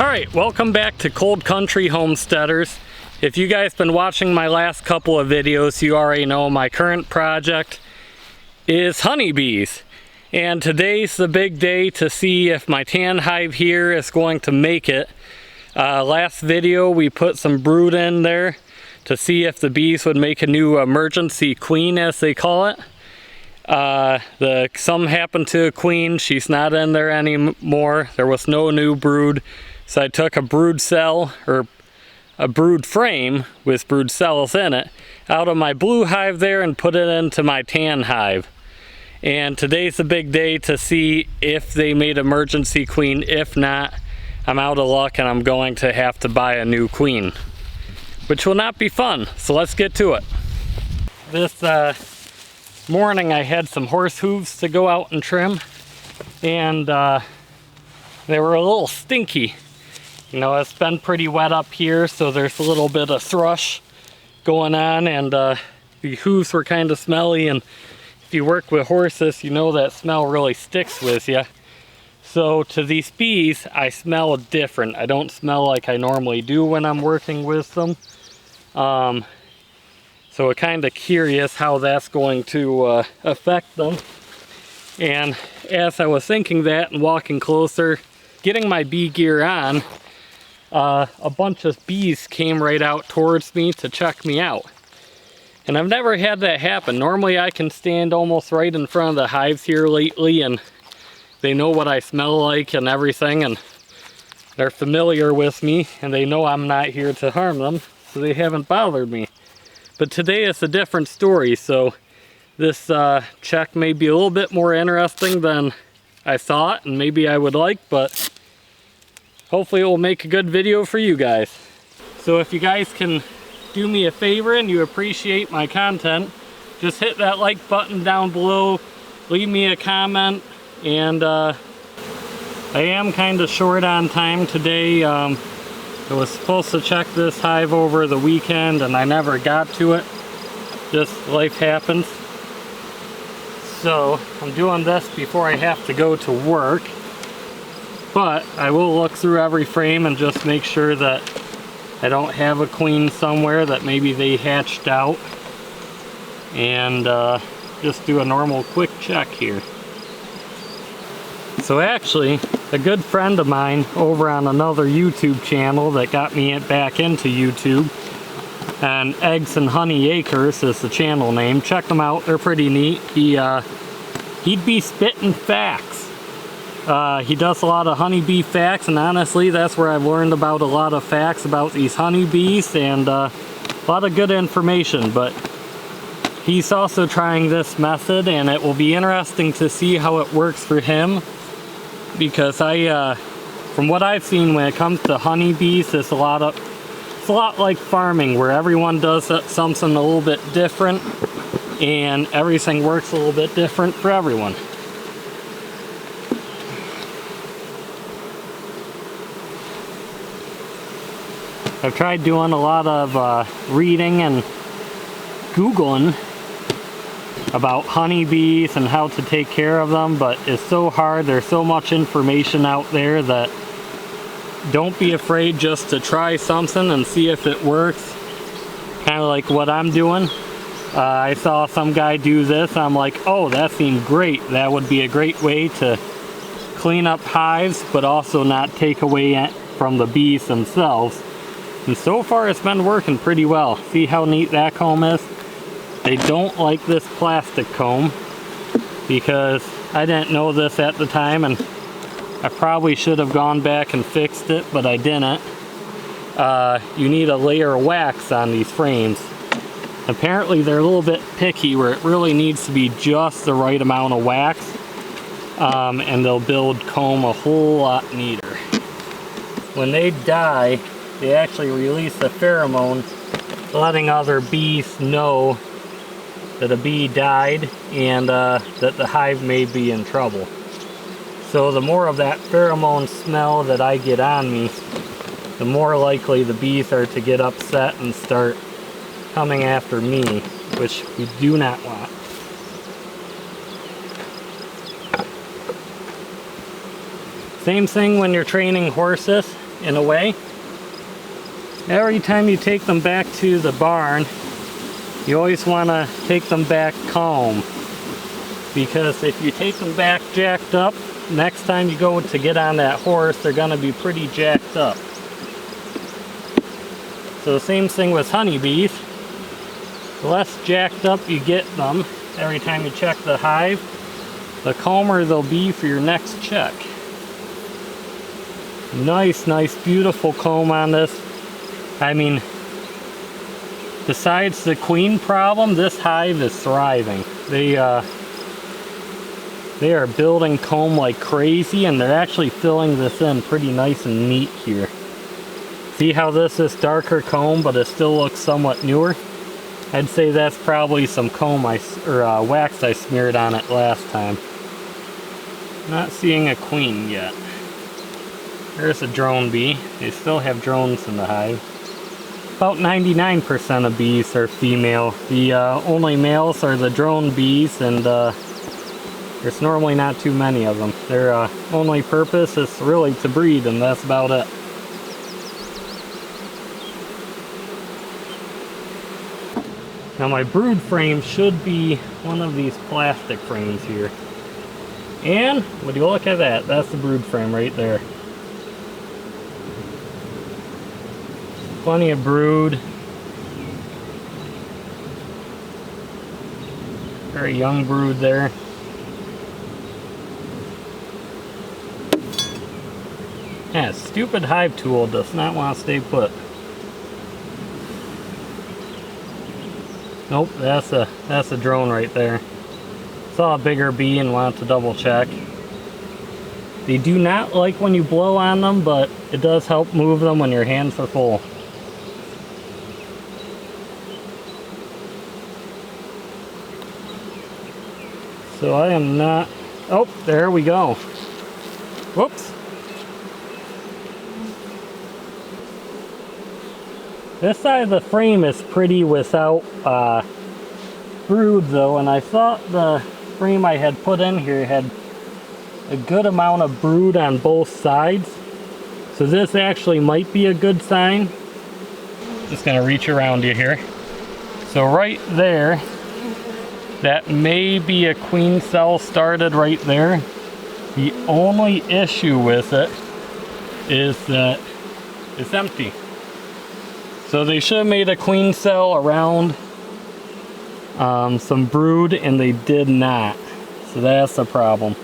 Alright, welcome back to Cold Country Homesteaders. If you guys been watching my last couple of videos, you already know my current project is honeybees. And today's the big day to see if my tan hive here is going to make it. Last video we put some brood in there to see if the bees would make a new emergency queen, as they call it. Some happened to a queen. She's not in there anymore. There was no new brood. So I took a brood cell, or a brood frame with brood cells in it, out of my blue hive there and put it into my tan hive. And today's the big day to see if they made emergency queen. If not, I'm out of luck and I'm going to have to buy a new queen, which will not be fun. So let's get to it. This morning I had some horse hooves to go out and trim, and they were a little stinky. You know, it's been pretty wet up here, so there's a little bit of thrush going on, and the hooves were kind of smelly, and if you work with horses, you know that smell really sticks with you. So to these bees, I smell different. I don't smell like I normally do when I'm working with them. So I'm kind of curious how that's going to affect them. And as I was thinking that and walking closer, getting my bee gear on, a bunch of bees came right out towards me to check me out. And I've never had that happen. Normally I can stand almost right in front of the hives here lately, and they know what I smell like and everything, and they're familiar with me, and they know I'm not here to harm them, so they haven't bothered me. But today is a different story, so this check may be a little bit more interesting than I thought and maybe I would like, but hopefully it will make a good video for you guys. So if you guys can do me a favor and you appreciate my content, just hit that like button down below, leave me a comment, and I am kind of short on time today. I was supposed to check this hive over the weekend and I never got to it. Just life happens. So I'm doing this before I have to go to work. But I will look through every frame and just make sure that I don't have a queen somewhere that maybe they hatched out. And just do a normal quick check here. So actually, a good friend of mine over on another YouTube channel that got me back into YouTube, and Eggs and Honey Acres is the channel name. Check them out, they're pretty neat. He'd be spitting facts. He does a lot of honeybee facts, and honestly that's where I've learned about a lot of facts about these honeybees, and a lot of good information. But he's also trying this method, and it will be interesting to see how it works for him, because from what I've seen when it comes to honeybees, it's a lot like farming, where everyone does something a little bit different and everything works a little bit different for everyone. I've tried doing a lot of reading and Googling about honeybees and how to take care of them, but it's so hard. There's so much information out there that don't be afraid just to try something and see if it works. Kind of like what I'm doing. I saw some guy do this. I'm like, oh, that seemed great. That would be a great way to clean up hives, but also not take away from the bees themselves. And so far it's been working pretty well. See how neat that comb is? They don't like this plastic comb, because I didn't know this at the time, and I probably should have gone back and fixed it, but I didn't. You need a layer of wax on these frames. Apparently they're a little bit picky, where it really needs to be just the right amount of wax, and they'll build comb a whole lot neater. When they die, they actually release a pheromone letting other bees know that a bee died and that the hive may be in trouble. So the more of that pheromone smell that I get on me, the more likely the bees are to get upset and start coming after me, which we do not want. Same thing when you're training horses. in a way. Every time you take them back to the barn, you always want to take them back calm. Because if you take them back jacked up, next time you go to get on that horse, they're going to be pretty jacked up. So the same thing with honeybees. The less jacked up you get them every time you check the hive, the calmer they'll be for your next check. Nice, beautiful comb on this. I mean, besides the queen problem, this hive is thriving. They are building comb like crazy, and they're actually filling this in pretty nice and neat here. See how this is darker comb, but it still looks somewhat newer? I'd say that's probably some comb or wax I smeared on it last time. Not seeing a queen yet. There's a drone bee. They still have drones in the hive. About 99% of bees are female. The only males are the drone bees, and there's normally not too many of them. Their only purpose is really to breed, and that's about it. Now my brood frame should be one of these plastic frames here. And, would you look at that? That's the brood frame right there. Plenty of brood. Very young brood there. Yeah, stupid hive tool does not want to stay put. Nope, that's a drone right there. Saw a bigger bee and wanted to double check. They do not like when you blow on them, but it does help move them when your hands are full. So I am not... Oh, there we go. Whoops. This side of the frame is pretty without brood though, and I thought the frame I had put in here had a good amount of brood on both sides. So this actually might be a good sign. Just gonna reach around you here. So right there, that may be a queen cell started right there. The only issue with it is that it's empty. So they should have made a queen cell around some brood, and they did not. So that's the problem.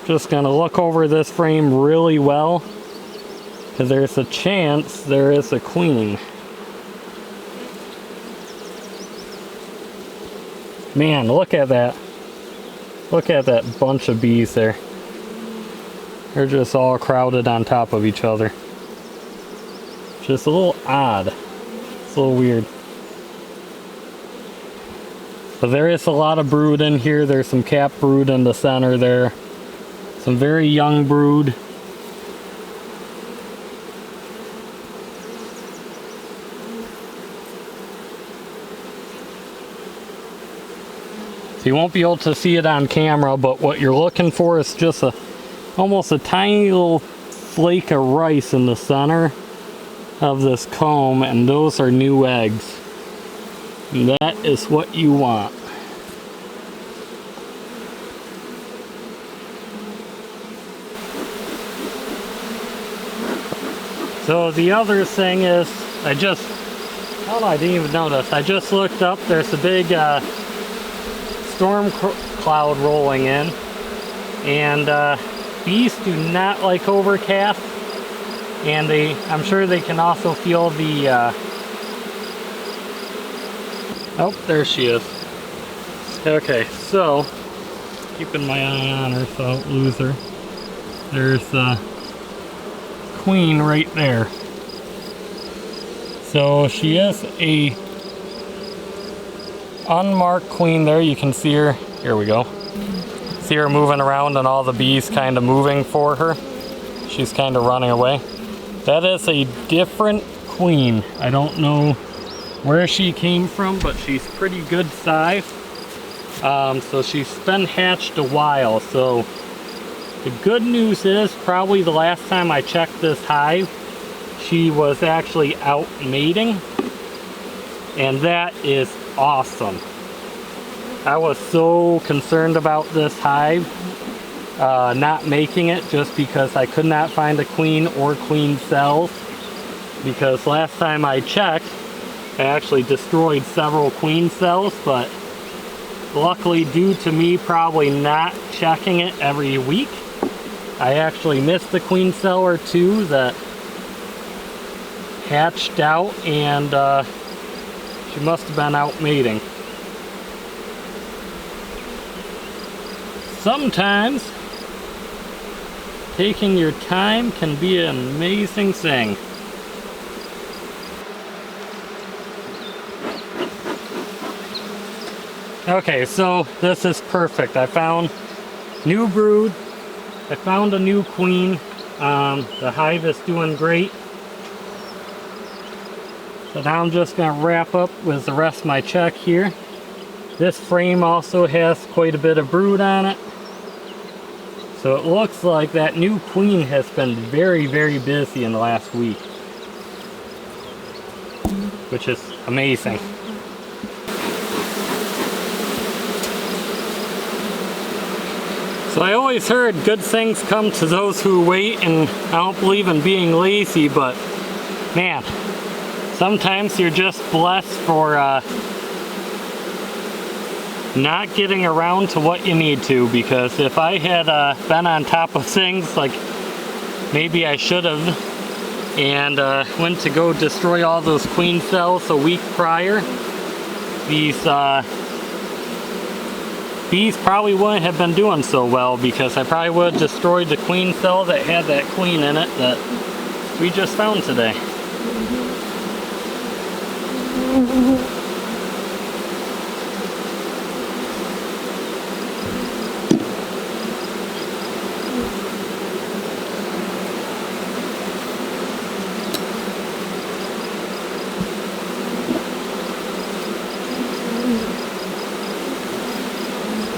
Just gonna look over this frame really well, because there's a chance there is a queen. Man, look at that. Look at that bunch of bees there. They're just all crowded on top of each other. Just a little odd. It's a little weird. But there is a lot of brood in here. There's some cap brood in the center there. Some very young brood. So you won't be able to see it on camera, but what you're looking for is just almost a tiny little flake of rice in the center of this comb, and those are new eggs. And that is what you want. So the other thing is, I didn't even notice. I just looked up, there's a big storm cloud rolling in, and bees do not like overcast, and I'm sure they can also feel the oh, there she is. Okay, so keeping my eye on her so I don't lose her. There's the queen right there. So she is a unmarked queen there. You can see her. Here we go. See her moving around and all the bees kind of moving for her. She's kind of running away. That is a different queen. I don't know where she came from, but she's pretty good size. So she's been hatched a while. So the good news is probably the last time I checked this hive, she was actually out mating. And that is awesome. I was so concerned about this hive not making it just because I could not find a queen or queen cells. Because last time I checked, I actually destroyed several queen cells, but luckily due to me probably not checking it every week, I actually missed a queen cell or two that hatched out, and she must have been out mating. Sometimes taking your time can be an amazing thing. Okay, so this is perfect. I found new brood. I found a new queen. The hive is doing great. So now I'm just going to wrap up with the rest of my check here. This frame also has quite a bit of brood on it. So it looks like that new queen has been very, very busy in the last week, which is amazing. So I always heard good things come to those who wait, and I don't believe in being lazy, but man, sometimes you're just blessed for not getting around to what you need to, because if I had been on top of things like maybe I should have and went to go destroy all those queen cells a week prior, these bees probably wouldn't have been doing so well, because I probably would have destroyed the queen cell that had that queen in it that we just found today.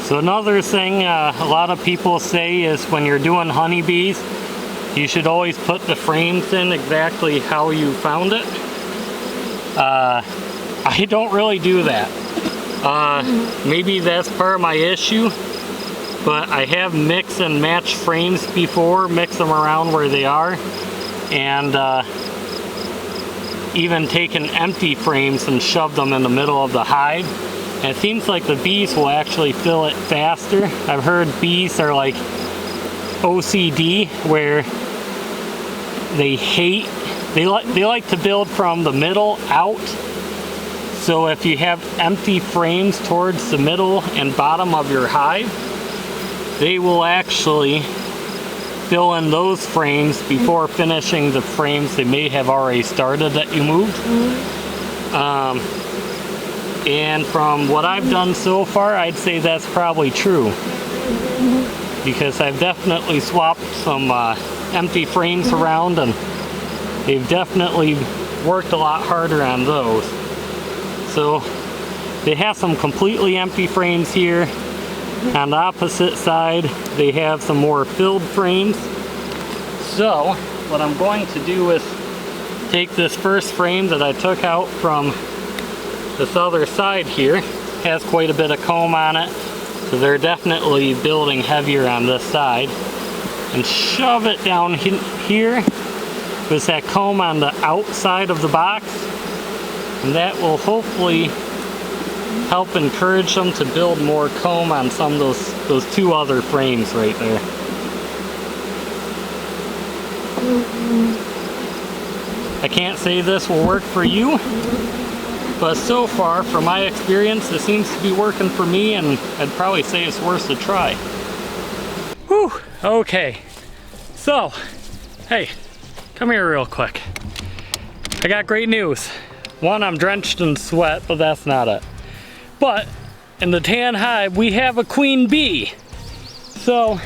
So another thing a lot of people say is when you're doing honeybees, you should always put the frames in exactly how you found it. I don't really do that. Maybe that's part of my issue, but I have mix and match frames before, mix them around where they are, and even taken empty frames and shoved them in the middle of the hive. And it seems like the bees will actually fill it faster. I've heard bees are like OCD, where they like to build from the middle out. So if you have empty frames towards the middle and bottom of your hive, they will actually fill in those frames before finishing the frames they may have already started that you moved. And from what I've done so far, I'd say that's probably true, because I've definitely swapped some empty frames around, and they've definitely worked a lot harder on those. So they have some completely empty frames here. On the opposite side, they have some more filled frames. So what I'm going to do is take this first frame that I took out from this other side here. Has quite a bit of comb on it, so they're definitely building heavier on this side, and shove it down here with that comb on the outside of the box, and that will hopefully help encourage them to build more comb on some of those two other frames right there. I can't say this will work for you, but so far, from my experience, it seems to be working for me, and I'd probably say it's worth a try. Whew, okay. So, hey, come here real quick. I got great news. One, I'm drenched in sweat, but that's not it. But, in the tan hive, we have a queen bee. So,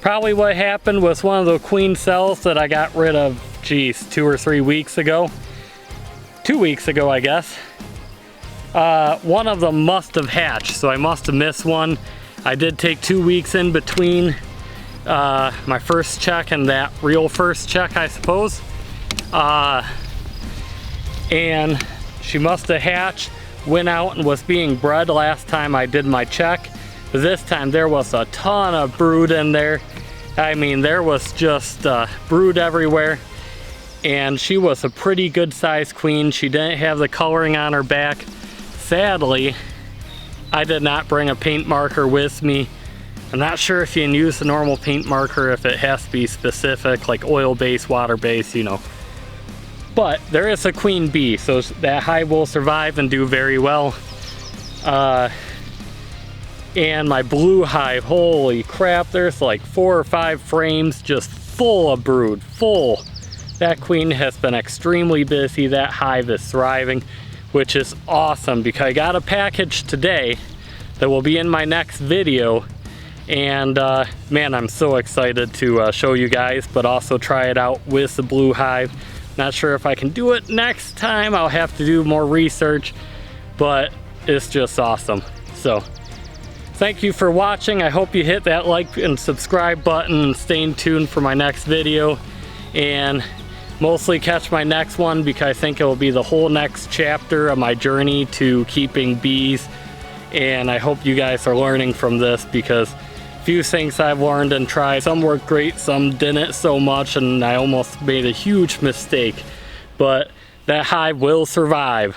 probably what happened was one of the queen cells that I got rid of, geez, 2 or 3 weeks ago. 2 weeks ago, I guess. one of them must have hatched, so I must have missed one. I did take 2 weeks in between my first check and that real first check, I suppose. And she must have hatched, went out and was being bred last time I did my check. But this time there was a ton of brood in there. I mean, there was just brood everywhere. And she was a pretty good sized queen. She didn't have the coloring on her back. Sadly, I did not bring a paint marker with me. I'm not sure if you can use the normal paint marker, if it has to be specific, like oil-based, water-based, you know. But there is a queen bee, so that hive will survive and do very well. And my blue hive, holy crap, there's like 4 or 5 frames just full of brood, full. That queen has been extremely busy. That hive is thriving, which is awesome because I got a package today that will be in my next video. And man, I'm so excited to show you guys, but also try it out with the blue hive. Not sure if I can do it next time. I'll have to do more research, but it's just awesome. So thank you for watching. I hope you hit that like and subscribe button and stay tuned for my next video, and mostly catch my next one because I think it will be the whole next chapter of my journey to keeping bees. And I hope you guys are learning from this, because few things I've learned and tried, some worked great, some didn't so much, and I almost made a huge mistake. But that hive will survive.